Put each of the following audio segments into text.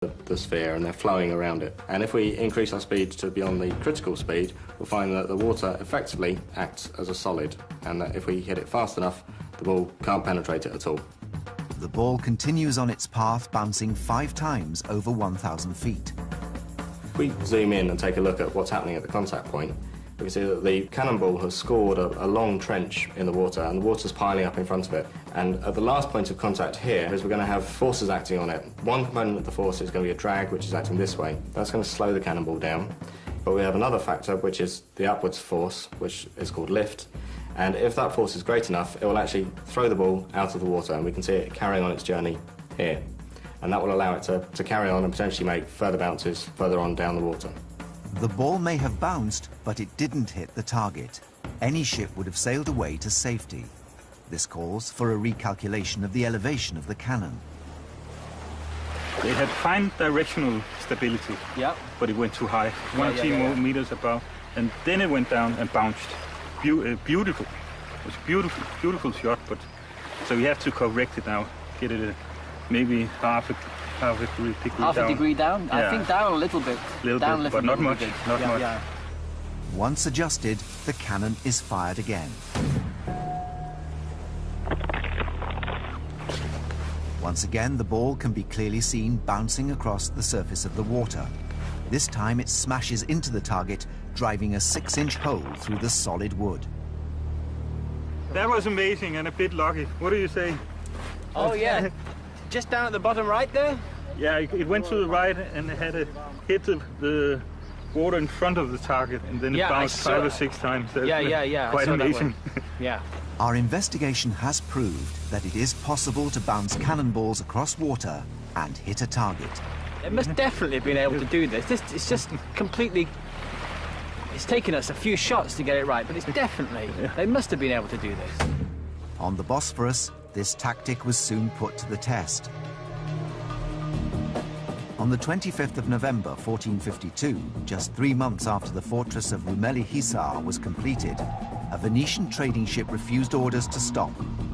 the sphere and they're flowing around it. And if we increase our speed to beyond the critical speed, we'll find that the water effectively acts as a solid, and that if we hit it fast enough, the ball can't penetrate it at all. The ball continues on its path, bouncing 5 times over 1,000 feet. If we zoom in and take a look at what's happening at the contact point, we can see that the cannonball has scored a long trench in the water, and the water's piling up in front of it. And at the last point of contact here is we're going to have forces acting on it. One component of the force is going to be a drag, which is acting this way. That's going to slow the cannonball down. But we have another factor, which is the upwards force, which is called lift. And if that force is great enough, it will actually throw the ball out of the water, and we can see it carrying on its journey here. And that will allow it to carry on and potentially make further bounces further on down the water. The ball may have bounced, but it didn't hit the target. Any ship would have sailed away to safety. This calls for a recalculation of the elevation of the cannon. They had fine directional stability, but it went too high, 1 meters above, and then it went down and bounced. Beautiful. It was a beautiful shot, but so we have to correct it now, get it maybe half a degree down. Half a degree down? Yeah. I think down a little bit. Down but not much. Not much. Yeah. Once adjusted, the cannon is fired again. Once again, the ball can be clearly seen bouncing across the surface of the water. This time it smashes into the target, driving a 6-inch hole through the solid wood. That was amazing and a bit lucky. What do you say? Oh, yeah. Just down at the bottom right there? Yeah, it went to the right and it had hit the water in front of the target, and then it bounced 5 or 6 times. That's quite amazing. Yeah. Our investigation has proved that it is possible to bounce cannonballs across water and hit a target. It must definitely have been able to do this. It's just completely... It's taken us a few shots to get it right, but it's definitely... They must have been able to do this. On the Bosphorus, this tactic was soon put to the test. On the 25th of November 1452, just 3 months after the fortress of Rumeli Hisar was completed, a Venetian trading ship refused orders to stop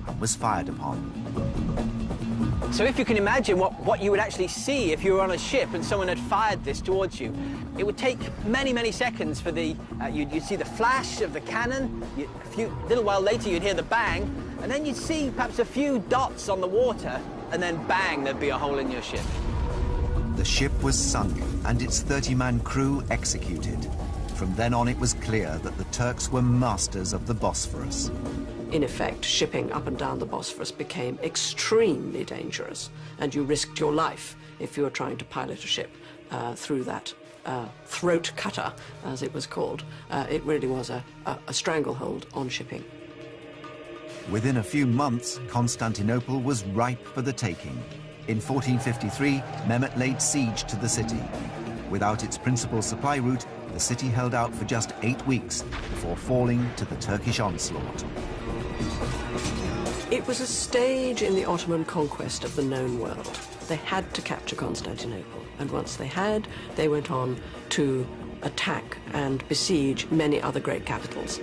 and was fired upon. So if you can imagine what you would actually see if you were on a ship and someone had fired this towards you, it would take many, many seconds for the... you'd see the flash of the cannon, a little while later you'd hear the bang, and then you'd see perhaps a few dots on the water, and then bang, there'd be a hole in your ship. The ship was sunk and its 30-man crew executed. From then on, it was clear that the Turks were masters of the Bosphorus. In effect, shipping up and down the Bosphorus became extremely dangerous, and you risked your life if you were trying to pilot a ship through that throat cutter, as it was called. It really was a stranglehold on shipping. Within a few months, Constantinople was ripe for the taking. In 1453, Mehmet laid siege to the city. Without its principal supply route, the city held out for just 8 weeks before falling to the Turkish onslaught. It was a stage in the Ottoman conquest of the known world. They had to capture Constantinople, and once they had, they went on to attack and besiege many other great capitals.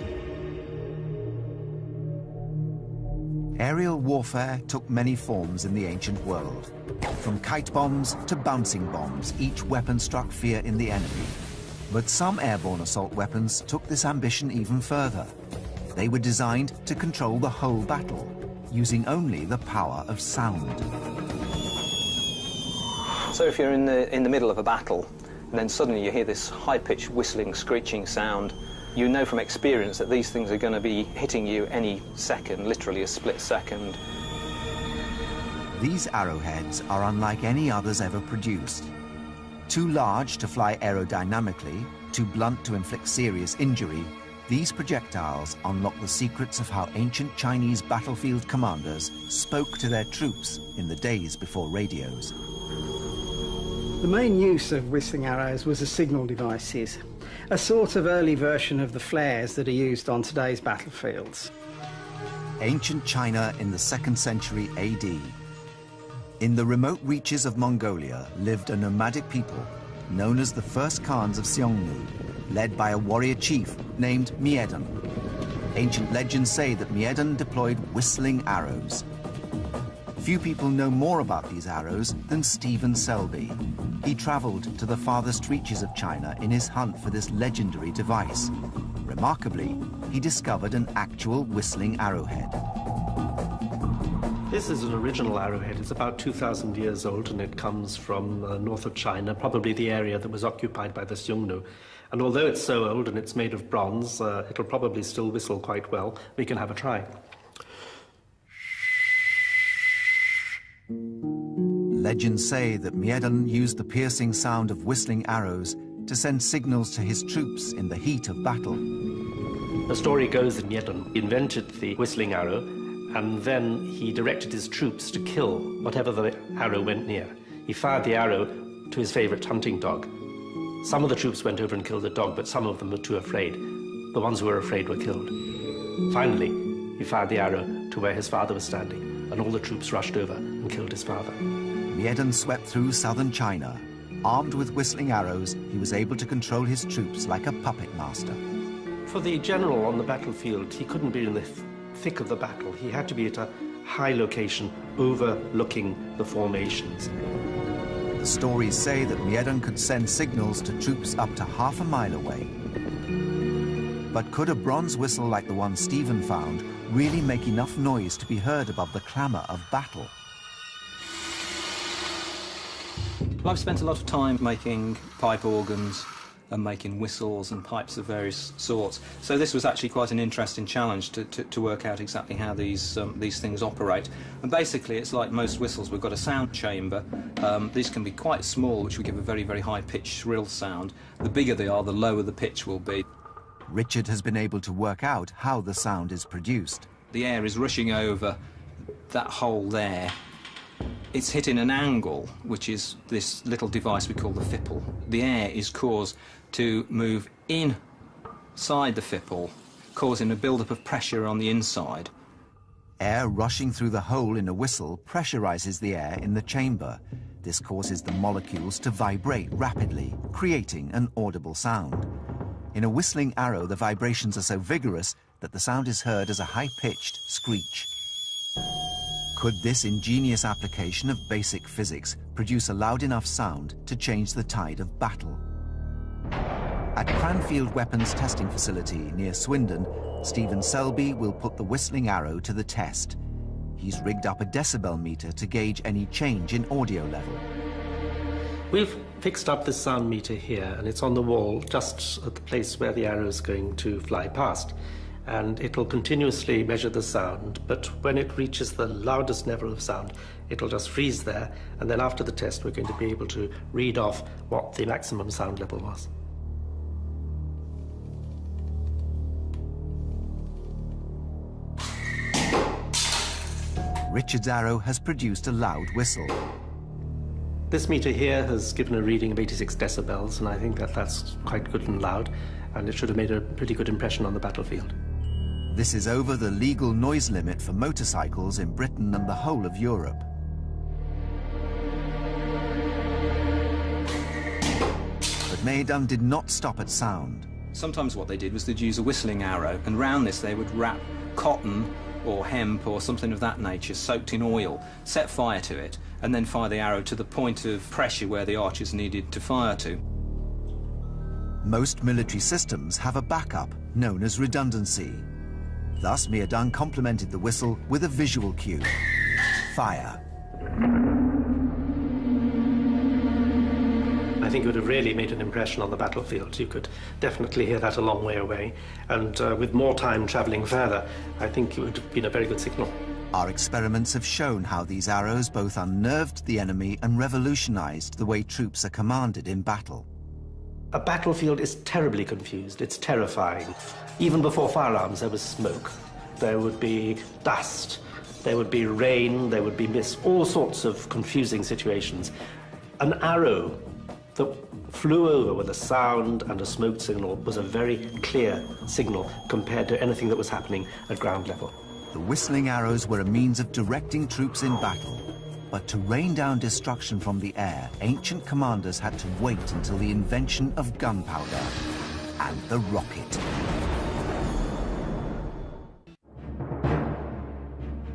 Aerial warfare took many forms in the ancient world. From kite bombs to bouncing bombs, each weapon struck fear in the enemy. But some airborne assault weapons took this ambition even further. They were designed to control the whole battle, using only the power of sound. So if you're in the middle of a battle, and then suddenly you hear this high-pitched whistling, screeching sound, you know from experience that these things are going to be hitting you any second, literally a split second. These arrowheads are unlike any others ever produced. Too large to fly aerodynamically, too blunt to inflict serious injury, these projectiles unlock the secrets of how ancient Chinese battlefield commanders spoke to their troops in the days before radios. The main use of whistling arrows was as signal devices, a sort of early version of the flares that are used on today's battlefields. Ancient China in the 2nd century AD. In the remote reaches of Mongolia lived a nomadic people known as the first Khans of Xiongnu, led by a warrior chief named Miedan. Ancient legends say that Miedan deployed whistling arrows. Few people know more about these arrows than Stephen Selby. He traveled to the farthest reaches of China in his hunt for this legendary device. Remarkably, he discovered an actual whistling arrowhead. This is an original arrowhead. It's about 2,000 years old, and it comes from north of China, probably the area that was occupied by the Xiongnu. And although it's so old and it's made of bronze, it'll probably still whistle quite well. We can have a try. Legends say that Miedan used the piercing sound of whistling arrows to send signals to his troops in the heat of battle. The story goes that Miedan invented the whistling arrow, and then he directed his troops to kill whatever the arrow went near. He fired the arrow to his favorite hunting dog. Some of the troops went over and killed the dog, but some of them were too afraid. The ones who were afraid were killed. Finally, he fired the arrow to where his father was standing, and all the troops rushed over and killed his father. Miedan swept through southern China. Armed with whistling arrows, he was able to control his troops like a puppet master. For the general on the battlefield, he couldn't be in the thick of the battle. He had to be at a high location overlooking the formations. The stories say that Miedan could send signals to troops up to half a mile away. But could a bronze whistle like the one Stephen found really make enough noise to be heard above the clamour of battle? Well, I've spent a lot of time making pipe organs and making whistles and pipes of various sorts. So this was actually quite an interesting challenge to work out exactly how these things operate. And basically, it's like most whistles. We've got a sound chamber. These can be quite small, which will give a very, very high-pitched shrill sound. The bigger they are, the lower the pitch will be. Richard has been able to work out how the sound is produced. The air is rushing over that hole there. It's hitting an angle, which is this little device we call the fipple. The air is caused to move inside the fipple, causing a build-up of pressure on the inside. Air rushing through the hole in a whistle pressurizes the air in the chamber. This causes the molecules to vibrate rapidly, creating an audible sound. In a whistling arrow, the vibrations are so vigorous that the sound is heard as a high-pitched screech. Could this ingenious application of basic physics produce a loud enough sound to change the tide of battle? At Cranfield Weapons Testing Facility near Swindon, Stephen Selby will put the whistling arrow to the test. He's rigged up a decibel meter to gauge any change in audio level. We've fixed up this sound meter here, and it's on the wall just at the place where the arrow is going to fly past. And it'll continuously measure the sound, but when it reaches the loudest level of sound, it'll just freeze there, and then after the test we're going to be able to read off what the maximum sound level was. Richard's arrow has produced a loud whistle. This meter here has given a reading of 86 decibels, and I think that that's quite good and loud, and it should have made a pretty good impression on the battlefield. This is over the legal noise limit for motorcycles in Britain and the whole of Europe. But Miedan did not stop at sound. Sometimes what they did was they'd use a whistling arrow, and round this they would wrap cotton or hemp or something of that nature soaked in oil, set fire to it, and then fire the arrow to the point of pressure where the archers needed to fire to. Most military systems have a backup known as redundancy. Thus, Miedan complemented the whistle with a visual cue: fire. I think it would have really made an impression on the battlefield. You could definitely hear that a long way away, and with more time travelling further, I think it would have been a very good signal. Our experiments have shown how these arrows both unnerved the enemy and revolutionized the way troops are commanded in battle. A battlefield is terribly confused. It's terrifying. Even before firearms, there was smoke. There would be dust. There would be rain. There would be mist. All sorts of confusing situations. An arrow that flew over with a sound and a smoke signal was a very clear signal compared to anything that was happening at ground level. The whistling arrows were a means of directing troops in battle. But to rain down destruction from the air, ancient commanders had to wait until the invention of gunpowder and the rocket.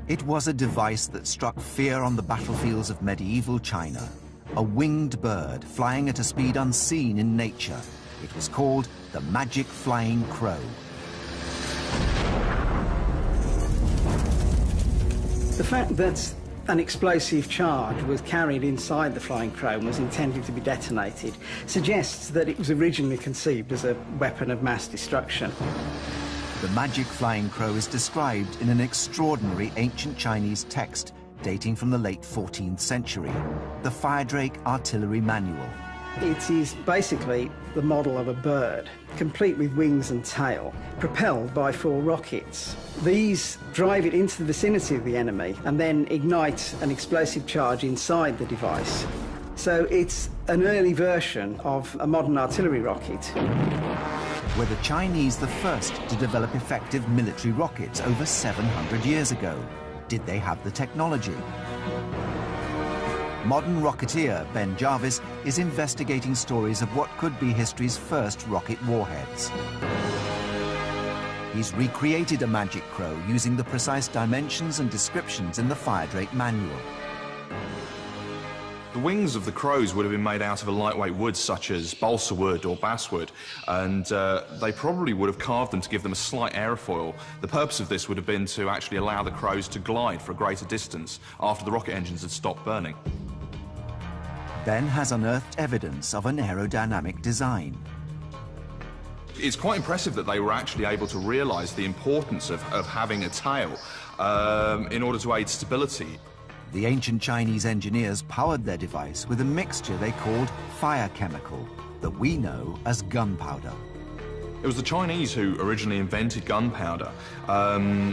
It was a device that struck fear on the battlefields of medieval China. A winged bird flying at a speed unseen in nature. It was called the Magic Flying Crow. The fact that an explosive charge was carried inside the Flying Crow and was intended to be detonated suggests that it was originally conceived as a weapon of mass destruction. The Magic Flying Crow is described in an extraordinary ancient Chinese text dating from the late 14th century, the Firedrake Artillery Manual. It is basically the model of a bird, complete with wings and tail, propelled by 4 rockets. These drive it into the vicinity of the enemy and then ignite an explosive charge inside the device. So it's an early version of a modern artillery rocket. Were the Chinese the first to develop effective military rockets over 700 years ago? Did they have the technology? Modern rocketeer Ben Jarvis is investigating stories of what could be history's first rocket warheads. He's recreated a Magic Crow using the precise dimensions and descriptions in the Firedrake Manual. The wings of the crows would have been made out of a lightweight wood such as balsa wood or basswood, and they probably would have carved them to give them a slight aerofoil. The purpose of this would have been to actually allow the crows to glide for a greater distance after the rocket engines had stopped burning. Ben has unearthed evidence of an aerodynamic design. It's quite impressive that they were actually able to realise the importance of having a tail in order to aid stability. The ancient Chinese engineers powered their device with a mixture they called fire chemical, that we know as gunpowder. It was the Chinese who originally invented gunpowder.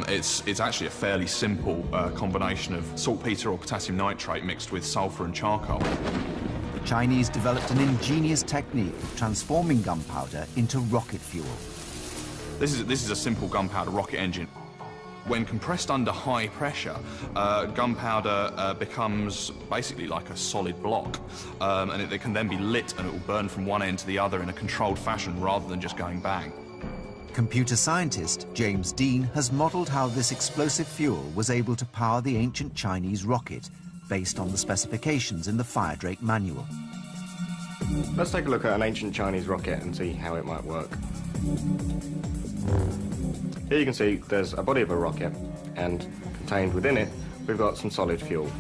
It's actually a fairly simple combination of saltpeter or potassium nitrate mixed with sulphur and charcoal. The Chinese developed an ingenious technique of transforming gunpowder into rocket fuel. This is a simple gunpowder rocket engine. When compressed under high pressure, gunpowder becomes basically like a solid block, and it can then be lit and it will burn from one end to the other in a controlled fashion rather than just going bang. Computer scientist James Dean has modelled how this explosive fuel was able to power the ancient Chinese rocket, based on the specifications in the Firedrake Manual. Let's take a look at an ancient Chinese rocket and see how it might work. Here you can see there's a body of a rocket, and contained within it we've got some solid fuel.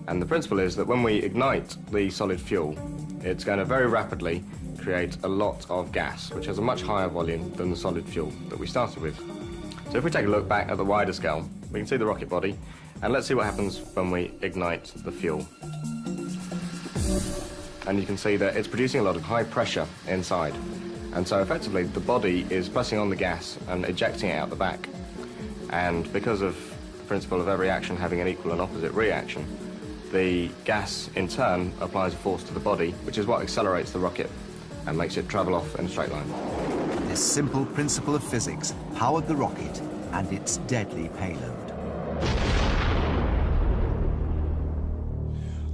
And the principle is that when we ignite the solid fuel, it's going to very rapidly create a lot of gas, which has a much higher volume than the solid fuel that we started with. So if we take a look back at the wider scale, we can see the rocket body, and let's see what happens when we ignite the fuel. And you can see that it's producing a lot of high pressure inside. And so effectively the body is pressing on the gas and ejecting it out the back. And because of the principle of every action having an equal and opposite reaction, the gas in turn applies a force to the body, which is what accelerates the rocket and makes it travel off in a straight line. This simple principle of physics powered the rocket and its deadly payload.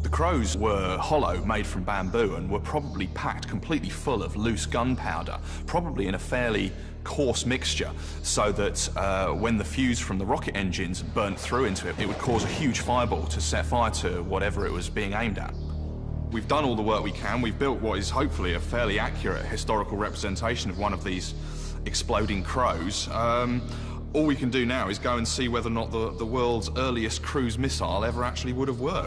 The crows were hollow, made from bamboo, and were probably packed completely full of loose gunpowder, probably in a fairly coarse mixture, so that when the fuse from the rocket engines burnt through into it, it would cause a huge fireball to set fire to whatever it was being aimed at. We've done all the work we can. We've built what is hopefully a fairly accurate historical representation of one of these exploding crows. All we can do now is go and see whether or not the world's earliest cruise missile ever actually would have worked.